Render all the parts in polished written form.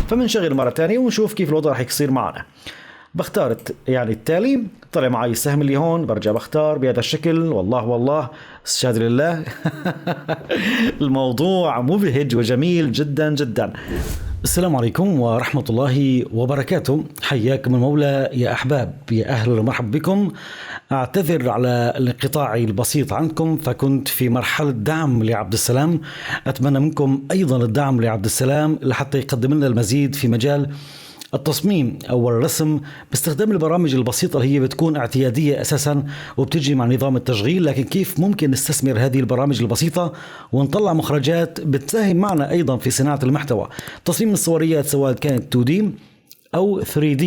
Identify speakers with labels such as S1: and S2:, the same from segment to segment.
S1: فمنشغل مرة تانية ونشوف كيف الوضع رح يصير معنا. بختار التالي، طلع معي السهم اللي هون، برجع بختار بهذا الشكل. والله استشهد لله. الموضوع مبهج وجميل جدا جدا. السلام عليكم ورحمة الله وبركاته، حياكم المولى يا أحباب، يا أهلا ومرحبا بكم. أعتذر على الانقطاع البسيط عنكم، فكنت في مرحلة دعم لعبد السلام. أتمنى منكم أيضا الدعم لعبد السلام لحتى يقدم لنا المزيد في مجال التصميم أو الرسم باستخدام البرامج البسيطة اللي هي بتكون اعتيادية أساسا وبتجي مع نظام التشغيل، لكن كيف ممكن نستثمر هذه البرامج البسيطة ونطلع مخرجات بتساهم معنا أيضا في صناعة المحتوى، تصميم الصوريات سواء كانت 2D أو 3D.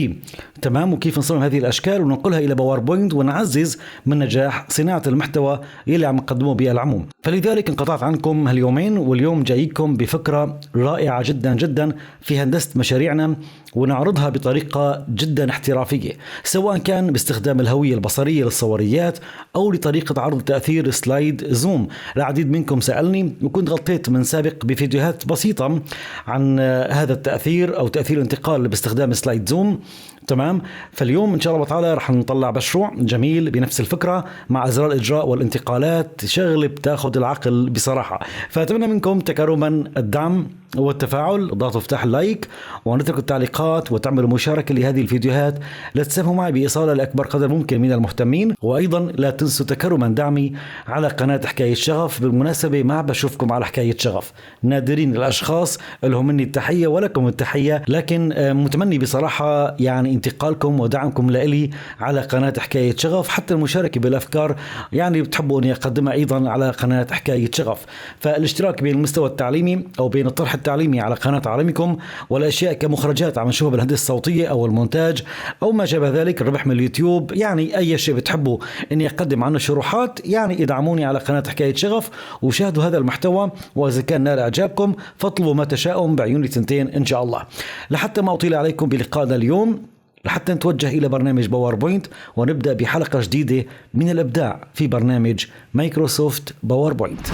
S1: تمام، وكيف نصمم هذه الأشكال وننقلها إلى باوربوينت ونعزز من نجاح صناعة المحتوى اللي عم نقدمه بالعموم. فلذلك انقطعت عنكم هاليومين، واليوم جايكم بفكرة رائعة جدا جدا في هندسة مشاريعنا ونعرضها بطريقة جدا احترافية، سواء كان باستخدام الهوية البصرية للصوريات أو لطريقة عرض تأثير سلايد زوم. العديد منكم سألني وكنت غطيت من سابق بفيديوهات بسيطة عن هذا التأثير أو تأثير الانتقال باستخدام سلايد زوم. تمام، فاليوم إن شاء الله تعالى رح نطلع مشروع جميل بنفس الفكرة مع أزرار الإجراء والانتقالات، شغل بتاخد العقل بصراحة. فأتمنى منكم تكرما الدعم والتفاعل، ضغطوا افتح اللايك ونتركوا التعليقات وتعملوا مشاركة لهذه الفيديوهات لتساهموا معي بإيصالها لأكبر قدر ممكن من المهتمين. وأيضا لا تنسوا تكرما دعمي على قناة حكاية شغف. بالمناسبة ما بشوفكم على حكاية شغف، نادرين الأشخاص لهم مني التحية ولكم التحية، لكن متمني بصراحة يعني انتقالكم ودعمكم لإلي على قناة حكاية شغف، حتى المشاركة بالأفكار يعني بتحبوا أني أقدمها أيضا على قناة حكاية شغف. فالاشتراك بين المستوى التعليمي أو بين الطرح التعليمي على قناة عالمكم والأشياء كمخرجات عم نشوفها بالهندسة الصوتية أو المونتاج أو ما شابه ذلك، الربح من اليوتيوب، يعني أي شيء بتحبوا إني أقدم عنه شروحات، يعني ادعموني على قناة حكاية شغف وشاهدوا هذا المحتوى، وإذا كان نال إعجابكم فاطلبوا ما تشاءون بعيوني تنتين إن شاء الله. لحتى ما أطيل عليكم بلقائنا اليوم، لحتى نتوجه إلى برنامج باوربوينت ونبدأ بحلقة جديدة من الإبداع في برنامج مايكروسوفت باوربوينت.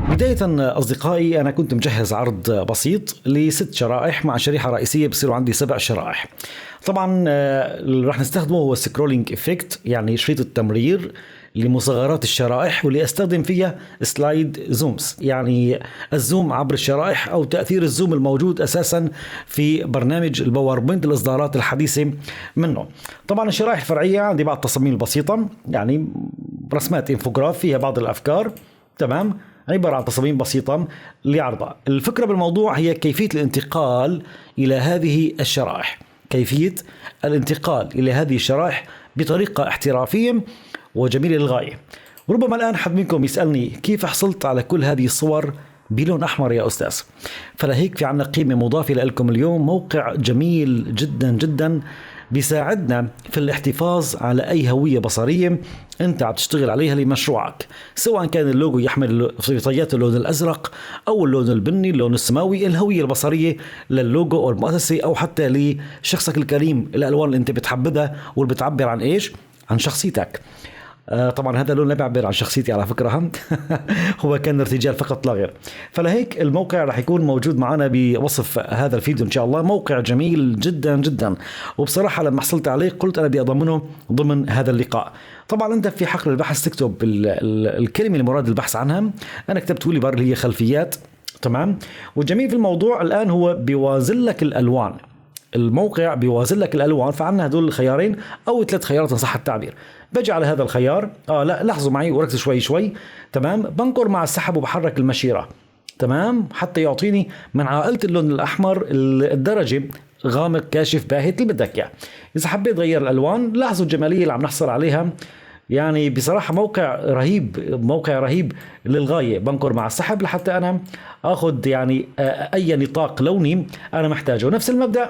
S1: بداية أصدقائي، أنا كنت مجهز عرض بسيط ل6 شرائح مع شريحة رئيسية، بصيروا عندي 7 شرائح. طبعا اللي راح نستخدمه هو سكرولينج إفكت، يعني شريط التمرير لمصغرات الشرائح، واللي استخدم فيها سلايد زومز، يعني الزوم عبر الشرائح او تأثير الزوم الموجود اساسا في برنامج الباوربوينت الاصدارات الحديثة منه. طبعا الشرائح الفرعية عندي بعض التصاميم البسيطة، يعني رسمات انفوجراف فيها بعض الافكار، تمام، عبارة عن تصاميم بسيطة لعرضها. الفكرة بالموضوع هي كيفية الانتقال إلى هذه الشرائح، كيفية الانتقال إلى هذه الشرائح بطريقة احترافية وجميلة للغاية. وربما الآن حد منكم يسألني كيف حصلت على كل هذه الصور بلون أحمر يا أستاذ؟ فلهيك في عنا قيمة مضافة لكم اليوم، موقع جميل جدا جدا بيساعدنا في الاحتفاظ على أي هوية بصرية أنت عم تشتغل عليها لمشروعك، سواء كان اللوجو يحمل خصوصيات اللون الأزرق أو اللون البني، اللون السماوي، الهوية البصرية للوجو أو المؤسسة أو حتى لشخصك الكريم، الألوان اللي أنت بتحبذها واللي بتعبر عن إيش؟ عن شخصيتك. طبعا هذا اللون لا بيعبر عن شخصيتي على فكرة، هو كان ارتجال فقط لا غير. فلهيك الموقع راح يكون موجود معنا بوصف هذا الفيديو إن شاء الله. موقع جميل جدا جدا، وبصراحة لما حصلت عليه قلت أنا بدي أضمنه ضمن هذا اللقاء. طبعا أنت في حقل البحث تكتب الكلمة المراد البحث عنها، أنا كتبت ولي بار اللي هي خلفيات، تمام. والجميل في الموضوع الآن هو بيوازن لك الألوان، الموقع بيوازن لك الألوان، فعنا هدول الخيارين أو 3 خيارات إن صح التعبير. بجي على هذا الخيار، لا لاحظوا معي وركزوا شوي، تمام. بنقر مع السحب وبحرك المشيرة، تمام، حتى يعطيني من عائلة اللون الأحمر الدرجة غامق كاشف باهت اللي بدك اياه. إذا حبيت غير الألوان، لاحظوا الجمالية اللي عم نحصل عليها، يعني بصراحة موقع رهيب، موقع رهيب للغاية. بنقر مع السحب لحتى أنا أخذ يعني أي نطاق لوني أنا محتاجه. نفس المبدأ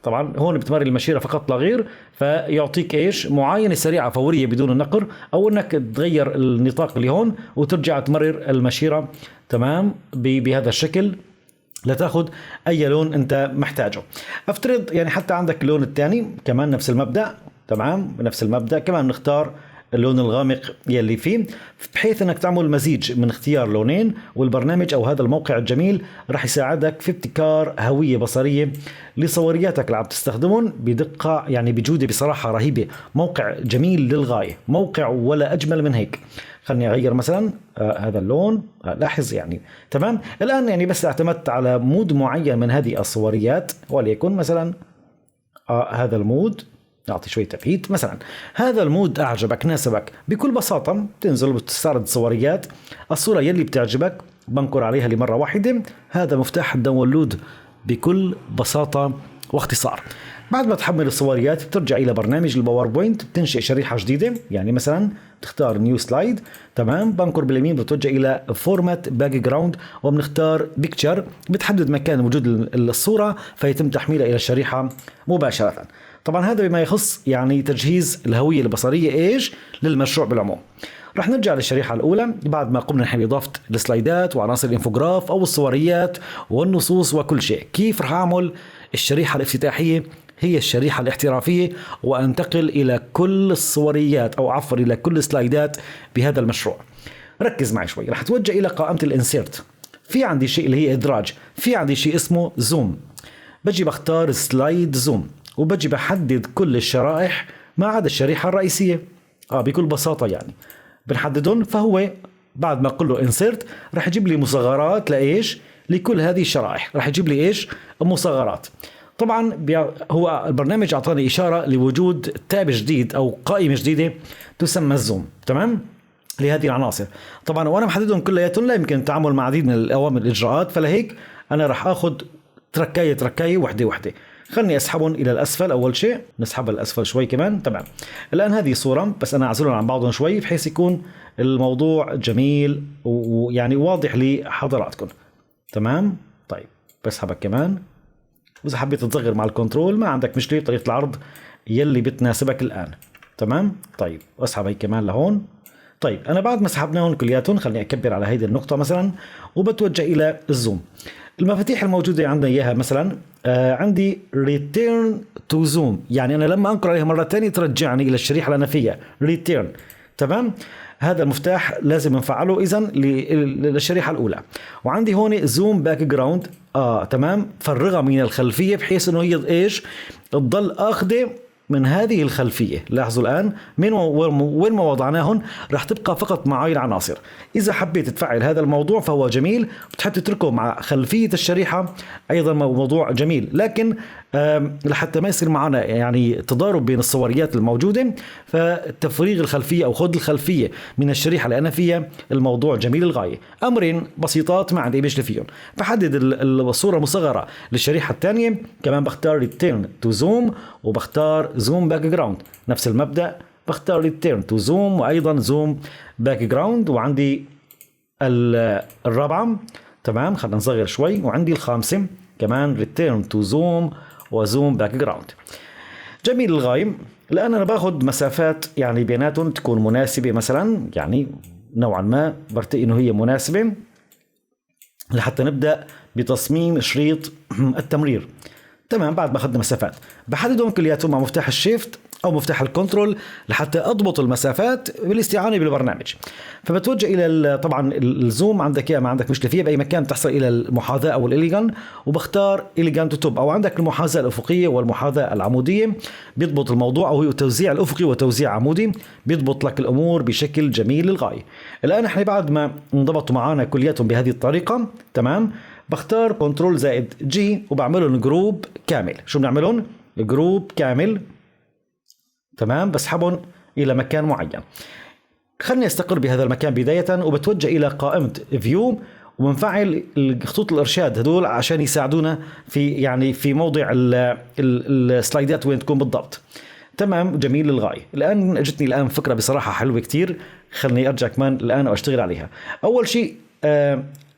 S1: طبعا هون بتمرر المشيرة فقط لا غير، فيعطيك ايش؟ معاينة سريعة فورية بدون النقر، او انك تغير النطاق اللي هون وترجع تمرر المشيرة، تمام، بهذا الشكل لتاخد اي لون انت محتاجه. افترض يعني حتى عندك اللون الثاني كمان نفس المبدأ، تمام، بنفس المبدأ كمان نختار اللون الغامق يلي فيه، بحيث انك تعمل مزيج من اختيار لونين، والبرنامج او هذا الموقع الجميل راح يساعدك في ابتكار هوية بصرية لصورياتك اللي عم تستخدمهم بدقة، يعني بجودة بصراحة رهيبة. موقع جميل للغاية، موقع ولا اجمل من هيك. خلني اغير مثلا هذا اللون، لاحظ يعني تمام. الان يعني بس اعتمدت على مود معين من هذه الصوريات، وليكن مثلا هذا المود، نعطي شوية تبهيت مثلا. هذا المود أعجبك ناسبك، بكل بساطة تنزل وتستعرض صوريات، الصورة يلي بتعجبك بنكر عليها لمرة واحدة، هذا مفتاح الداونلود بكل بساطة واختصار. بعد ما تحمل الصوريات بترجع إلى برنامج الباوربوينت، بتنشئ شريحة جديدة، يعني مثلا تختار نيو سلايد، تمام، بنكر باليمين بتوجه إلى فورمات باك جراوند وبنختار بيكتشر، بتحدد مكان وجود الصورة فيتم تحميلها إلى الشريحة مباشرة. طبعا هذا بما يخص يعني تجهيز الهوية البصرية ايش للمشروع بالعموم. رح نرجع للشريحة الأولى بعد ما قمنا نحن بإضافة السلايدات وعناصر الانفوغراف أو الصوريات والنصوص وكل شيء. كيف رح أعمل الشريحة الافتتاحية؟ هي الشريحة الاحترافية، وأنتقل إلى كل الصوريات أو عفوا إلى كل السلايدات بهذا المشروع. ركز معي شوي. رح توجه إلى قائمة الانسيرت، في عندي شيء اللي هي إدراج، في عندي شيء اسمه زوم، بجي بختار سلايد زوم وبجي بحدد كل الشرائح ما عدا الشريحة الرئيسية. بكل بساطة يعني بنحددهم، فهو بعد ما اقول له انسرت راح يجيب لي مصغرات لايش لكل هذه الشرائح، راح يجيب لي ايش مصغرات. طبعا هو البرنامج اعطاني اشارة لوجود تاب جديد او قائمة جديدة تسمى الزوم، تمام، لهذه العناصر. طبعا وانا محددهم كلياتهم لا يمكن التعامل مع عديد من الاوامر الاجراءات، فلهيك انا راح اخذ تركاية وحدة. خلني اسحبهم الى الاسفل. اول شيء نسحبها الاسفل شوي كمان، تمام. الان هذه صورة بس انا اعزلهم عن بعضهم شوي بحيث يكون الموضوع جميل ويعني واضح لحضراتكم، تمام. طيب بسحبك كمان، واذا حبيت تصغر مع الكنترول ما عندك مشكلة، طريقة العرض يلي بتناسبك الان، تمام. طيب اسحب هي كمان لهون. طيب انا بعد ما سحبناهم كلياتهم خلني اكبر على هيدي النقطة مثلا وبتوجه الى الزوم. المفاتيح الموجودة عندنا إياها مثلا عندي return to zoom، يعني أنا لما أنقر عليها مرة تانية ترجعني إلى الشريحة اللي أنا فيها return، تمام. هذا المفتاح لازم نفعله إذن للشريحة الأولى. وعندي هون zoom background، تمام، فرغها من الخلفية بحيث إنه هي إيش تضل أخذة من هذه الخلفية. لاحظوا الآن وين ما وضعناهن راح تبقى فقط معاي العناصر. إذا حبيت تفعل هذا الموضوع فهو جميل، بتحب تتركه مع خلفية الشريحة أيضا موضوع جميل، لكن لحتى ما يصير معنا يعني تضارب بين الصوريات الموجودة، فتفريغ الخلفية أو خذ الخلفية من الشريحة اللي أنا فيها الموضوع جميل للغاية. أمرين بسيطات ما عندي مشكلة فيهم. بحدد الصورة المصغرة للشريحة الثانية، كمان بختار return to zoom وبختار zoom background، نفس المبدأ بختار return to zoom وأيضا zoom background. وعندي الرابعة، تمام، خلينا نصغر شوي، وعندي الخامسة كمان return to zoom وزوم باك جراوند. جميل للغاية. الآن أنا باخذ مسافات يعني بيناتهم تكون مناسبة، مثلا يعني نوعا ما برتقي إنه هي مناسبة لحتى نبدأ بتصميم شريط التمرير، تمام. بعد ما أخذنا مسافات بحددهم كلياتهم مع مفتاح الشيفت أو مفتاح الكنترول لحتى أضبط المسافات بالاستعانة بالبرنامج. فبتوجه إلى طبعا الزوم عندك ما عندك مشكلة فيها، بأي مكان تحصل إلى المحاذاة أو الإليجان، وبختار إليجان تو توب، أو عندك المحاذاة الأفقية والمحاذاة العمودية، بيضبط الموضوع، أو هو توزيع الأفقي وتوزيع عمودي، بيضبط لك الأمور بشكل جميل للغاية. الآن احنا بعد ما انضبطوا معنا كلياتهم بهذه الطريقة، تمام، بختار كنترول زائد جي وبعملهم جروب كامل. شو بنعملهم؟ جروب كامل، تمام، بسحبهم إلى مكان معين. خلني استقر بهذا المكان بداية، وبتوجه إلى قائمة فيو وبنفعل خطوط الإرشاد هدول عشان يساعدونا في يعني في موضع السلايدات وين تكون بالضبط، تمام. جميل للغاية. الآن جتني الآن فكرة بصراحة حلوة كتير، خلني أرجع كمان الآن وأشتغل عليها. أول شيء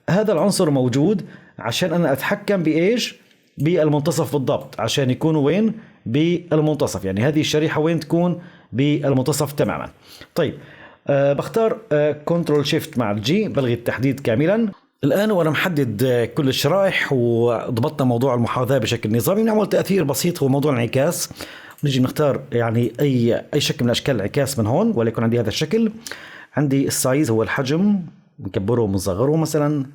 S1: هذا العنصر موجود عشان أنا أتحكم بإيش بالمنتصف بالضبط، عشان يكونوا وين بالمنتصف، يعني هذه الشريحة وين تكون بالمنتصف تماما. طيب بختار كنترول شيفت مع الجي، بلغي التحديد كاملا، الآن وأنا محدد كل الشرائح وضبطنا موضوع المحاذاة بشكل نظامي، نعمل تأثير بسيط هو موضوع الانعكاس. نجي نختار يعني أي شكل من أشكال الانعكاس من هون، وليكن عندي هذا الشكل، عندي السايز هو الحجم، نكبره ونصغره مثلا،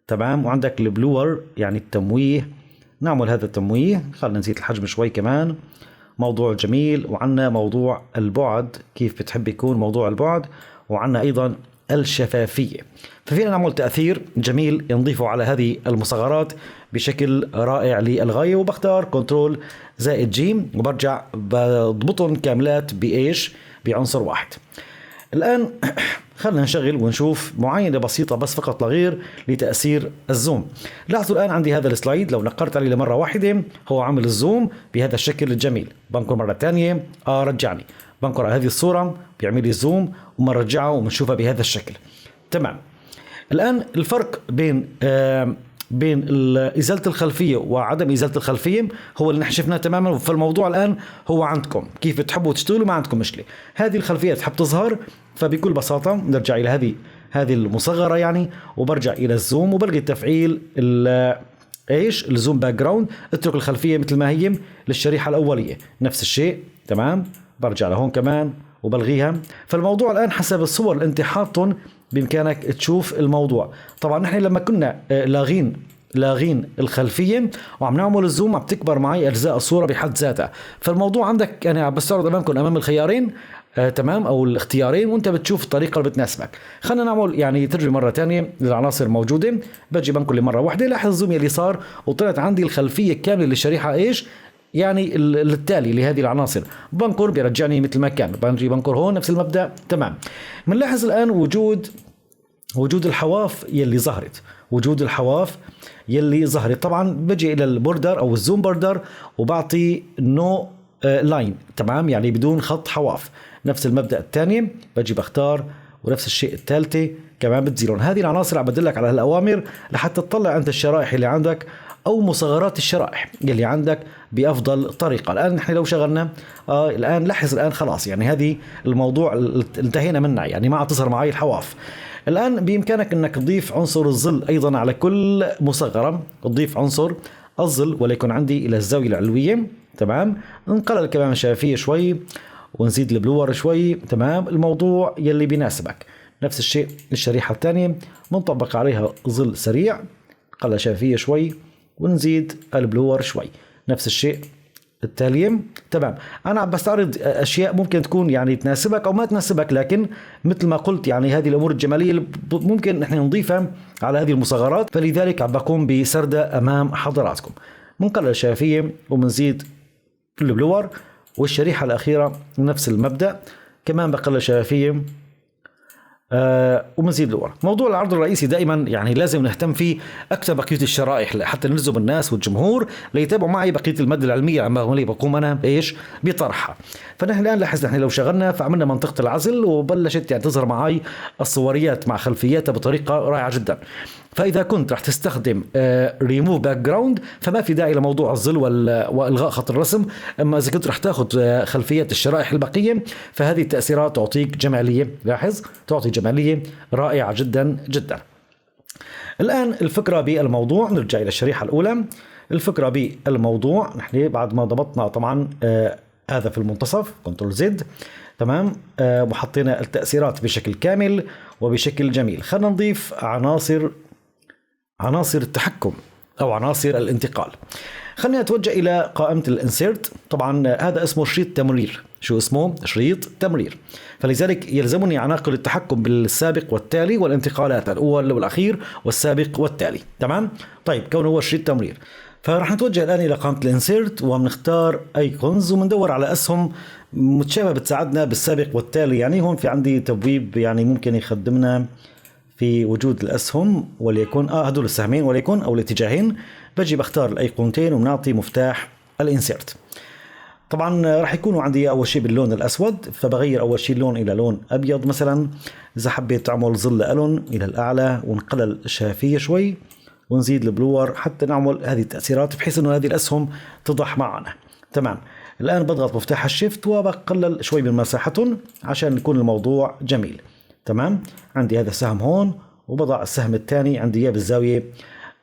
S1: تمام. وعندك البلور يعني التمويه، نعمل هذا التمويه، خلينا نزيد الحجم شوي كمان، موضوع جميل. وعنا موضوع البعد، كيف بتحب يكون موضوع البعد، وعنا أيضا الشفافية. ففينا نعمل تأثير جميل نضيفه على هذه المصغرات بشكل رائع للغاية. وبختار كنترول زائد جيم وبرجع بضبطهم كاملات بإيش؟ بعنصر واحد. الآن خلنا نشغل ونشوف معاينة بسيطة بس فقط لغير لتأثير الزوم. لاحظوا الآن عندي هذا السلايد لو نقرت عليه لمرة واحدة هو عامل الزوم بهذا الشكل الجميل، بنكر مرة تانية رجعني، بنكر على هذه الصورة بيعمل لي زوم ومرجعه ومنشوفها بهذا الشكل، تمام. الآن الفرق بين إزالة الخلفية وعدم إزالة الخلفية هو اللي نحن شفناه تماما. فالموضوع الآن هو عندكم كيف بتحبوا تشتغلوا، ما عندكم مشكلة. هذه الخلفية تحب تظهر، فبكل بساطة نرجع إلى هذه المصغرة يعني، وبرجع إلى الزوم وبلغي تفعيل الزوم باك جراوند، اترك الخلفية مثل ما هي للشريحة الأولية، نفس الشيء، تمام. برجع لهون كمان وبلغيها. فالموضوع الآن حسب الصور اللي انت حاطهم بإمكانك تشوف الموضوع. طبعا نحن لما كنا لاغين الخلفية وعم نعمل الزوم عم تكبر معي أجزاء الصورة بحد ذاتها. فالموضوع عندك يعني بستعرض أمامكم أمام الخيارين، تمام، أو الاختيارين، وانت بتشوف الطريقة اللي بتناسبك. خلينا نعمل يعني تجربة مرة تانية للعناصر موجودة. بجي بنكر لمرة واحدة، لاحظ الزوم يلي صار وطلعت عندي الخلفية كاملة للشريحة ايش يعني التالي لهذه العناصر. بنكر بيرجعني مثل ما كان، بنجي بنكر هون نفس المبدأ، تمام. بنلاحظ الآن وجود الحواف يلي ظهرت. طبعا بجي إلى البوردر أو الزوم بوردر وبعطي نو لاين، تمام، يعني بدون خط حواف. نفس المبدأ الثاني بجي بختار، ونفس الشيء الثالثة كمان بتزيلون. هذه العناصر عم بدلك على الأوامر لحتى تطلع أنت الشرائح اللي عندك أو مصغرات الشرائح اللي عندك بأفضل طريقة. الآن نحن لو شغلنا الآن لاحظ الآن خلاص يعني هذه الموضوع انتهينا منها، يعني ما عاد تظهر معي الحواف. الآن بإمكانك أنك تضيف عنصر الظل أيضا على كل مصغرة، تضيف عنصر الظل وليكن عندي إلى الزاوية العلوية، تمام. نقلل كمان الشفافية شوي ونزيد البلور شوي، تمام. الموضوع يلي بيناسبك. نفس الشيء الشريحة الثانية بنطبق عليها ظل سريع، قلل الشفافية شوي ونزيد البلور شوي. نفس الشيء التالية، تمام. أنا بستعرض أشياء ممكن تكون يعني تناسبك أو ما تناسبك، لكن مثل ما قلت يعني هذه الأمور الجمالية ممكن نحن نضيفها على هذه المصغرات، فلذلك عم بقوم بسردها أمام حضراتكم. بنقلل الشفافية وبنزيد البلور، والشريحة الأخيرة نفس المبدأ، كمان بقلل الشفافية ومزيد لورا. موضوع العرض الرئيسي دائما يعني لازم نهتم فيه أكثر بقية الشرائح حتى نلزم الناس والجمهور ليتابعوا معي بقية المادة العلمية عما بقوم أنا بطرحها. فنحن الآن لاحظ نحن لو شغلنا فعملنا منطقة العزل وبلشت يعني تظهر معي الصوريات مع خلفياتها بطريقة رائعة جدا. فإذا كنت راح تستخدم ريموف باك جراوند فما في داعي لموضوع الظل وإلغاء خط الرسم. أما إذا كنت راح تاخذ خلفيات الشرائح البقية فهذه التأثيرات تعطيك جمالية، لاحظ تعطي جمالية رائعة جدا جدا. الآن الفكرة بالموضوع، نرجع إلى الشريحة الأولى. الفكرة بالموضوع نحن بعد ما ضبطنا طبعا هذا في المنتصف كنترول زد، تمام، وحطينا التأثيرات بشكل كامل وبشكل جميل. خلينا نضيف عناصر التحكم أو عناصر الانتقال. خلينا نتوجه إلى قائمة الانسيرت. طبعا هذا اسمه شريط تمرير. شو اسمه؟ شريط تمرير. فلذلك يلزمني عناقل التحكم بالسابق والتالي والانتقالات الأول والأخير والسابق والتالي، تمام. طيب كونه هو شريط تمرير فرح نتوجه الآن إلى قائمة الانسيرت وبنختار ايكونز وبندور على أسهم متشابهة بتساعدنا بالسابق والتالي. يعني هون في عندي تبويب يعني ممكن يخدمنا في وجود الأسهم، وليكن هدول السهمين وليكن أو الاتجاهين. بجي بختار الأيقونتين وبنعطي مفتاح الانسيرت. طبعا راح يكونوا عندي أول شيء باللون الأسود، فبغير أول شيء اللون إلى لون أبيض مثلا. إذا حبيت تعمل ظل ألون إلى الأعلى ونقلل الشفافية شوي ونزيد البلور حتى نعمل هذه التأثيرات بحيث أنه هذه الأسهم تضح معنا، تمام. الآن بضغط مفتاح الشيفت وبقلل شوي من مساحتهم عشان يكون الموضوع جميل، تمام. عندي هذا السهم هون وبضع السهم الثاني عندي اياه بالزاوية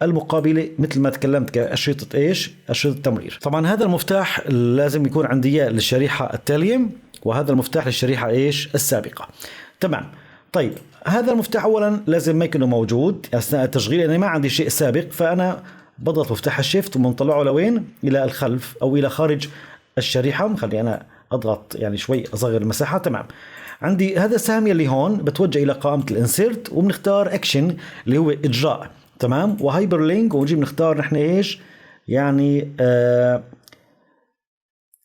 S1: المقابلة مثل ما تكلمت كأشرطة ايش؟ أشرطة التمرير. طبعا هذا المفتاح لازم يكون عندي اياه للشريحة التالية، وهذا المفتاح للشريحة ايش؟ السابقة. تمام. طيب هذا المفتاح اولا لازم ما يكون موجود اثناء التشغيل، لاني ما عندي شيء سابق، فانا بضغط مفتاح الشيفت وبنطلعه لوين؟ الى الخلف او الى خارج الشريحة. خلي انا اضغط يعني شوي اصغر المساحة. تمام. عندي هذا السهم يلي هون بتوجه الى قائمة الانسيرت، وبنختار اكشن اللي هو اجراء. تمام. وهايبر لينك، ونجي بنختار نحن ايش يعني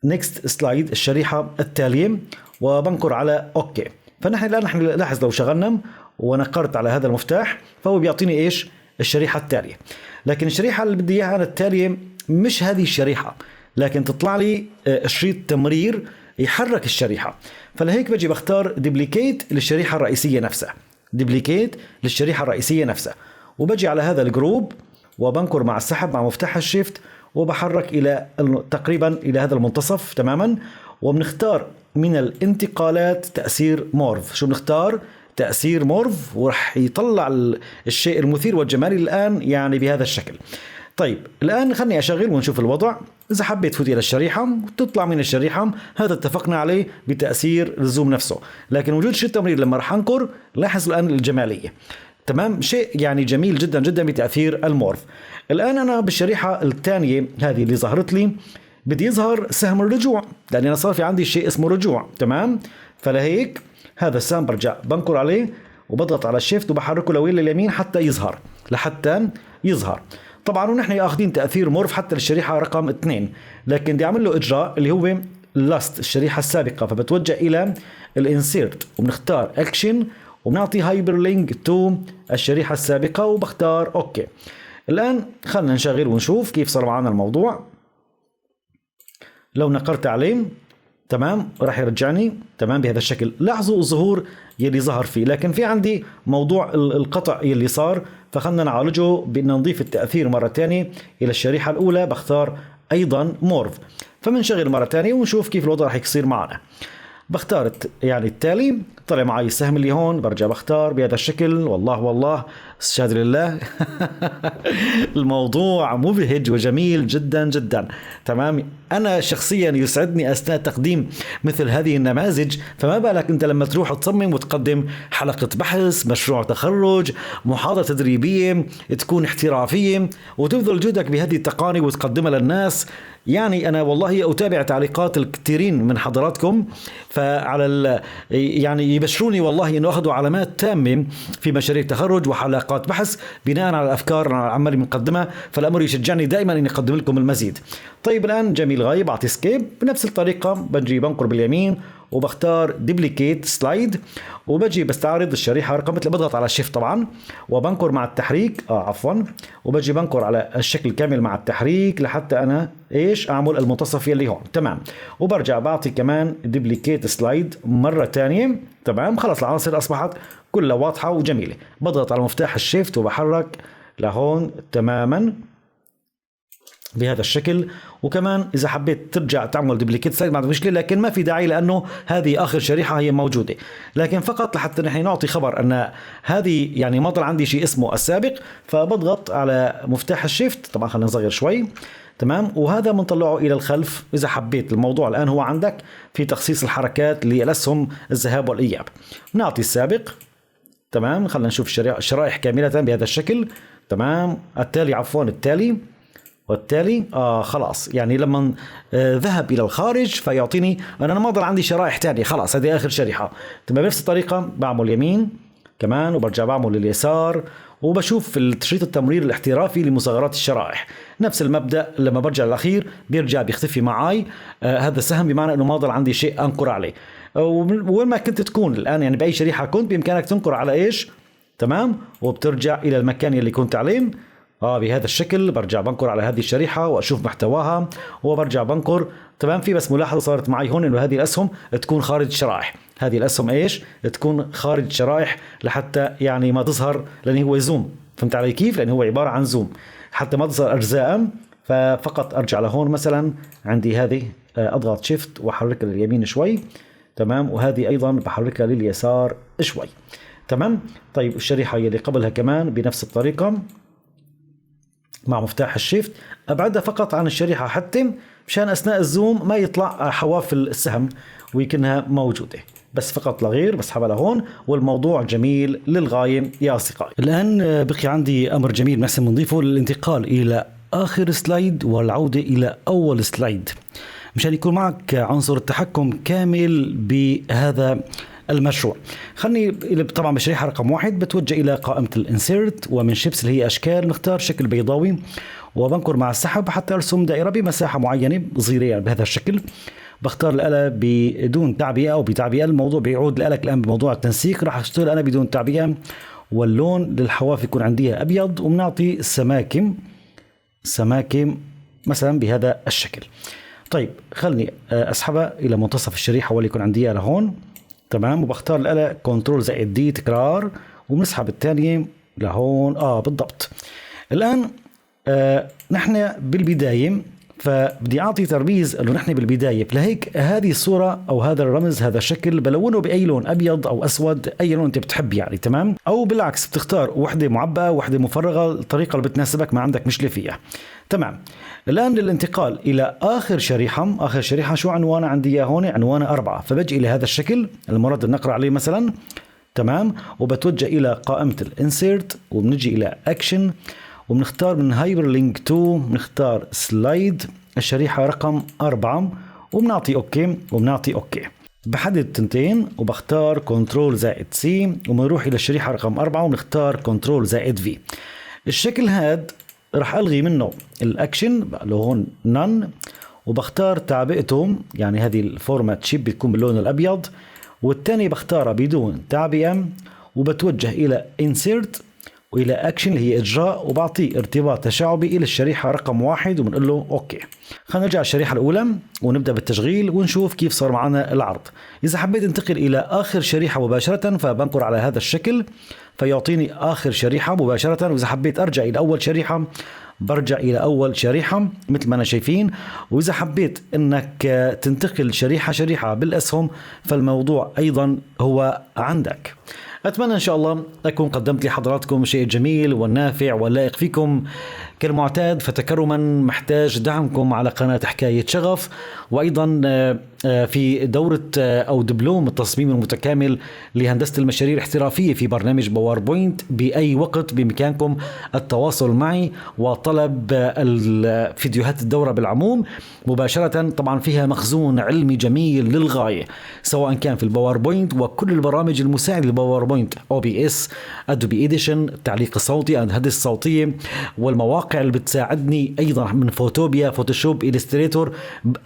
S1: نيكست سلايد الشريحة التالية، وبنكر على اوكي. فنحن الان نحن لاحظ لو شغلنا ونقرت على هذا المفتاح فهو بيعطيني ايش؟ الشريحة التالية. لكن الشريحة اللي بدي اياها انا التالية مش هذه الشريحة، لكن تطلع لي شريط تمرير يحرك الشريحة. فلهيك بجي بختار ديبليكيت للشريحة الرئيسية نفسها، ديبليكيت للشريحة الرئيسية نفسها، وبجي على هذا الجروب وبنكر مع السحب مع مفتاح الشيفت، وبحرك الى تقريبا الى هذا المنتصف تماما. وبنختار من الانتقالات تأثير مورف. شو بنختار؟ تأثير مورف، ورح يطلع الشيء المثير والجمالي الآن يعني بهذا الشكل. طيب الآن خلني أشغل ونشوف الوضع. إذا حبيت تفوت إلى الشريحة وتطلع من الشريحة، هذا اتفقنا عليه بتأثير الزوم نفسه. لكن وجود شيء تمرير لما رح أنكر، لاحظ الآن الجمالية. تمام. شيء يعني جميل جدا جدا بتأثير المورف. الآن أنا بالشريحة الثانية هذه اللي ظهرت لي بدي يظهر سهم الرجوع، لأن أنا صار في عندي شيء اسمه رجوع. تمام. فلهيك هذا السهم برجع بنكر عليه وبضغط على الشيفت وبحركه لوين؟ لليمين حتى يظهر، لحتى يظهر. طبعا ونحن اخذين تأثير مورف حتى للشريحة رقم 2، لكن بدي اعمل له اجراء اللي هو لاست الشريحة السابقة. فبتوجه الى الانسيرت وبنختار اكشن وبنعطي هايبر لينك تو الشريحة السابقة وبختار اوكي. الان خلنا نشغل ونشوف كيف صار معنا الموضوع. لو نقرت عليه تمام راح يرجعني تمام بهذا الشكل. لاحظوا الظهور يلي ظهر فيه، لكن في عندي موضوع القطع يلي صار، فخلنا نعالجه بأن نضيف التأثير مرة تانية إلى الشريحة الأولى. بختار أيضا مورف، فمنشغل مرة تانية ونشوف كيف الوضع راح يصير معنا. بختار يعني التالي، طلع معي السهم اللي هون، برجع بختار بهذا الشكل. والله استشهد لله الموضوع مبهج وجميل جدا جدا. تمام. أنا شخصيا يسعدني أثناء تقديم مثل هذه النماذج، فما بالك أنت لما تروح تصمم وتقدم حلقة بحث، مشروع تخرج، محاضرة تدريبية تكون احترافية، وتبذل جهدك بهذه التقاني وتقدمها للناس. يعني أنا والله أتابع تعليقات الكثيرين من حضراتكم، فعلى يعني يبشروني والله إنه أخذوا علامات تامة في مشاريع تخرج وحلقات بحث بناء على الأفكار العمالي بنقدمها، فالأمر يشجعني دائما إني أقدم لكم المزيد. طيب الآن جميل غاية، بعطي سكيب بنفس الطريقة، بنجي بنقر باليمين وبختار ديبليكيت سلايد، وبجي بستعرض الشريحة رقم مثل، بضغط على الشيفت طبعا وبنكر مع التحريك وبجي بنكر على الشكل كامل مع التحريك لحتى أنا إيش أعمل المنتصف يلي هون. تمام. وبرجع بعطي كمان ديبليكيت سلايد مرة تانية. تمام. خلاص العناصر أصبحت كلها واضحة وجميلة. بضغط على مفتاح الشيفت وبحرك لهون تماما بهذا الشكل. وكمان إذا حبيت ترجع تعمل ديبليكيت سلايد ما عندك مشكلة، لكن ما في داعي لأنه هذه آخر شريحة هي موجودة، لكن فقط لحتى نحن نعطي خبر أن هذه يعني ما ضل عندي شيء اسمه السابق. فبضغط على مفتاح الشيفت، طبعا خلينا نصغر شوي. تمام. وهذا بنطلعه إلى الخلف إذا حبيت. الموضوع الآن هو عندك في تخصيص الحركات للأسهم الذهاب والإياب. نعطي السابق. تمام. خلينا نشوف الشرائح كاملة بهذا الشكل. تمام. التالي والتالي خلاص يعني لما ذهب إلى الخارج فيعطيني أنا ما ضل عندي شرائح تانية، خلاص هذه آخر شريحة. تمام. بنفس الطريقة بعمل يمين كمان وبرجع بعمل لليسار، وبشوف في الشريط التمرير الاحترافي لمصغرات الشرائح. نفس المبدأ، لما برجع الأخير بيرجع بيختفي معي هذا السهم، بمعنى أنه ما ضل عندي شيء أنكر عليه. وين ما كنت تكون الآن يعني بأي شريحة كنت بإمكانك تنكر على إيش. تمام. وبترجع إلى المكان اللي كنت عليه بهذا الشكل. برجع بنكر على هذه الشريحة وأشوف محتواها وبرجع بنكر. تمام. في بس ملاحظة صارت معي هون إنه هذه الأسهم تكون خارج الشرائح، هذه الأسهم إيش تكون خارج الشرائح لحتى يعني ما تظهر، لأن هو زوم. فهمت علي كيف؟ لأن هو عبارة عن زوم حتى ما تظهر أجزاء. ففقط أرجع لهون مثلا عندي هذه أضغط شيفت وأحركها لليمين شوي. تمام. وهذه أيضا بحركها لليسار شوي. تمام. طيب الشريحة اللي قبلها كمان بنفس الطريقة مع مفتاح الشيفت أبعدها فقط عن الشريحة حتى مشان أثناء الزوم ما يطلع حوافل السهم ويكونها موجودة، بس فقط لا غير. بسحبها لهون والموضوع جميل للغاية يا أصدقائي. الآن بقي عندي أمر جميل محسن نضيفه للانتقال إلى آخر سلايد والعودة إلى أول سلايد مشان يكون معك عنصر التحكم كامل بهذا المشروع. خلني طبعا بالشريحة رقم 1 بتوجه إلى قائمة الانسيرت، ومن شيبس اللي هي أشكال نختار شكل بيضاوي وبنكر مع السحب حتى أرسم دائرة بمساحة معينة صغيرة يعني بهذا الشكل. بختار الآلة بدون تعبئة أو بتعبئة، الموضوع بيعود لك الآن بموضوع التنسيق. راح أشتغل أنا بدون تعبئة، واللون للحواف يكون عندي أبيض، وبنعطي سماكم مثلا بهذا الشكل. طيب خلني أسحبها إلى منتصف الشريحة واللي يكون عندي لهون. تمام. وبختار الآلة كنترول زائد دي تكرار، وبنسحب الثانية لهون. بالضبط. الآن نحن بالبداية، فبدي أعطي ترميز أنه نحن بالبداية، فلهيك هذه الصورة أو هذا الرمز هذا الشكل بلونه بأي لون، أبيض أو أسود، أي لون أنت بتحب يعني. تمام. أو بالعكس بتختار وحدة معبأة وحدة مفرغة، الطريقة اللي بتناسبك ما عندك مشكلة فيها. تمام. الآن للانتقال إلى آخر شريحة شو عنوانه عندي هون؟ عنوانه 4، فبجي إلى هذا الشكل المراد نقرأ عليه مثلا. تمام. وبتوجه إلى قائمة الانسيرت وبنجي إلى أكشن وبنختار من هايبر لينك 2 بنختار سلايد الشريحة رقم 4 وبنعطي اوكي. بحدد تنتين وبختار كنترول زائد سي وبنروح إلى الشريحة رقم 4 وبنختار كنترول زائد في. الشكل هاد رح ألغي منه الأكشن بقى له هون نون، وبختار تعبئتهم يعني هذه الفورمات شيب بتكون باللون الأبيض، والتاني بختارها بدون تعبئة وبتوجه إلى insert وإلى أكشن اللي هي إجراء، وبعطيه ارتباط تشعبي إلى الشريحة رقم 1 وبنقول له أوكي. خلينا نرجع الشريحة الأولى ونبدأ بالتشغيل ونشوف كيف صار معنا العرض. إذا حبيت انتقل إلى آخر شريحة مباشرة فبنقر على هذا الشكل فيعطيني آخر شريحة مباشرة، وإذا حبيت أرجع إلى أول شريحة برجع إلى أول شريحة مثل ما أنا شايفين. وإذا حبيت أنك تنتقل شريحة بالأسهم فالموضوع أيضا هو عندك. أتمنى إن شاء الله أكون قدمت لحضراتكم شيء جميل والنافع واللائق فيكم. كالمعتاد فتكرما محتاج دعمكم على قناة حكاية شغف، وأيضا في دورة أو دبلوم التصميم المتكامل لهندسة المشاريع الاحترافية في برنامج باوربوينت. بأي وقت بإمكانكم التواصل معي وطلب الفيديوهات الدورة بالعموم مباشرة. طبعا فيها مخزون علمي جميل للغاية سواء كان في الباوربوينت وكل البرامج المساعدة للباوربوينت، OBS، أدوبي إديشن، التعليق الصوتي، الهندسة الصوتية، والمواقع اللي بتساعدني أيضا من فوتوبيا، فوتوشوب، إليستريتور،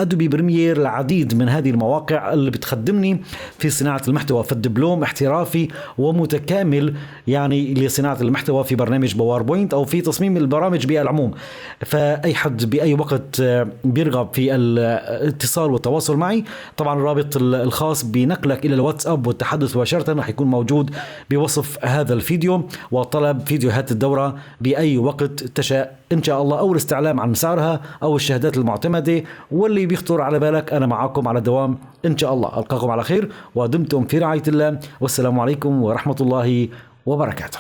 S1: أدوبي بريمير، العديد من هذه المواقع اللي بتخدمني في صناعة المحتوى. في الدبلوم احترافي ومتكامل يعني لصناعة المحتوى في برنامج باوربوينت أو في تصميم البرامج بالعموم. فأي حد بأي وقت بيرغب في الاتصال والتواصل معي، طبعا الرابط الخاص بنقلك إلى الواتساب والتحدث مباشرة راح يكون موجود بوصف هذا الفيديو، وطلب فيديوهات الدورة بأي وقت تشاء إن شاء الله، أو الاستعلام عن مسارها أو الشهادات المعتمدة واللي بيخطر على بالك. أنا معكم على دوام إن شاء الله. ألقاكم على خير ودمتم في رعاية الله، والسلام عليكم ورحمة الله وبركاته.